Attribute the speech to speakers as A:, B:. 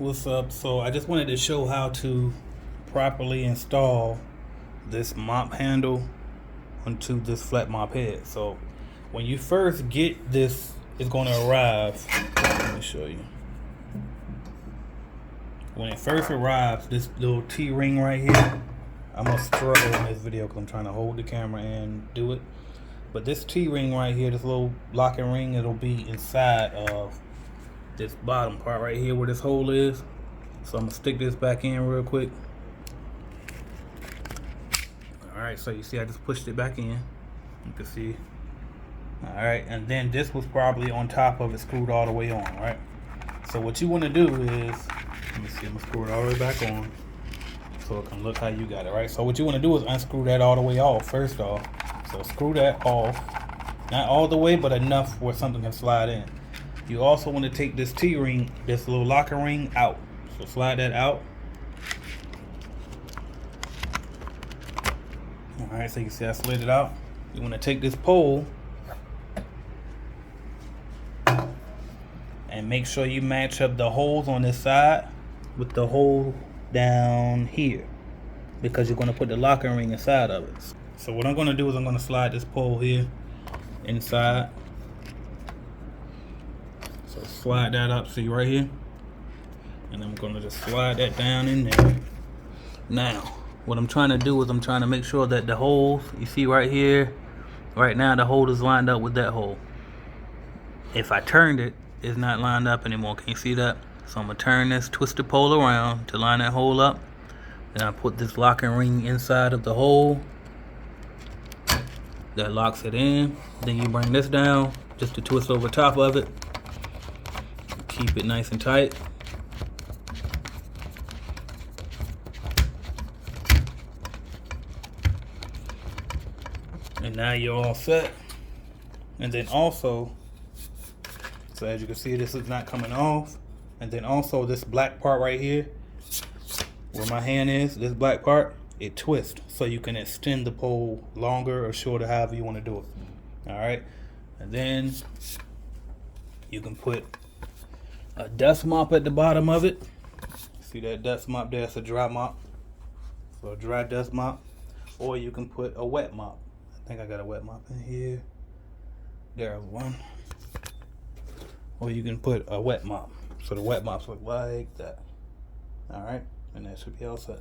A: What's up? So I just wanted to show how to properly install this mop handle onto this flat mop head. So when you first get this, it's going to arrive. Let me show you. When it first arrives, this little T-ring right here, I'm going to struggle in this video because I'm trying to hold the camera and do it. But this T-ring right here, this little locking ring, it'll be inside of this bottom part right here where this hole is. So I'm gonna stick this back in real quick. Alright, so you see I just pushed it back in. You can see. Alright, and then this was probably on top of it, screwed all the way on, right? So what you want to do is, let me see, I'm gonna screw it all the way back on so it can look how you got it, right? So what you want to do is unscrew that all the way off first off. So screw that off, not all the way, but enough where something can slide in. You also want to take this T-ring, this little locker ring, out. So slide that out. Alright, so you can see I slid it out. You want to take this pole and make sure you match up the holes on this side with the hole down here, because you're going to put the locking ring inside of it. So what I'm going to do is I'm going to slide this pole here inside. So slide that up, see right here, and I'm going to just slide that down in there. Now what I'm trying to do is I'm trying to make sure that the holes you see right here, right now the hole is lined up with that hole. If I turned it, it's not lined up anymore. Can you see that? So I'm going to turn this twisted pole around to line that hole up. Then I put this locking ring inside of the hole that locks it in. Then you bring this down just to twist over top of it. Keep it nice and tight. And now you're all set. And then also, so as you can see, this is not coming off. And then also this black part right here, where my hand is, this black part, it twists. So you can extend the pole longer or shorter, however you want to do it. All right. And then you can put a dust mop at the bottom of it. See that dust mop there? It's a dry mop. So a dry dust mop. Or you can put a wet mop. I think I got a wet mop in here. There's one. Or you can put a wet mop. So the wet mops look like that. Alright, and that should be all set.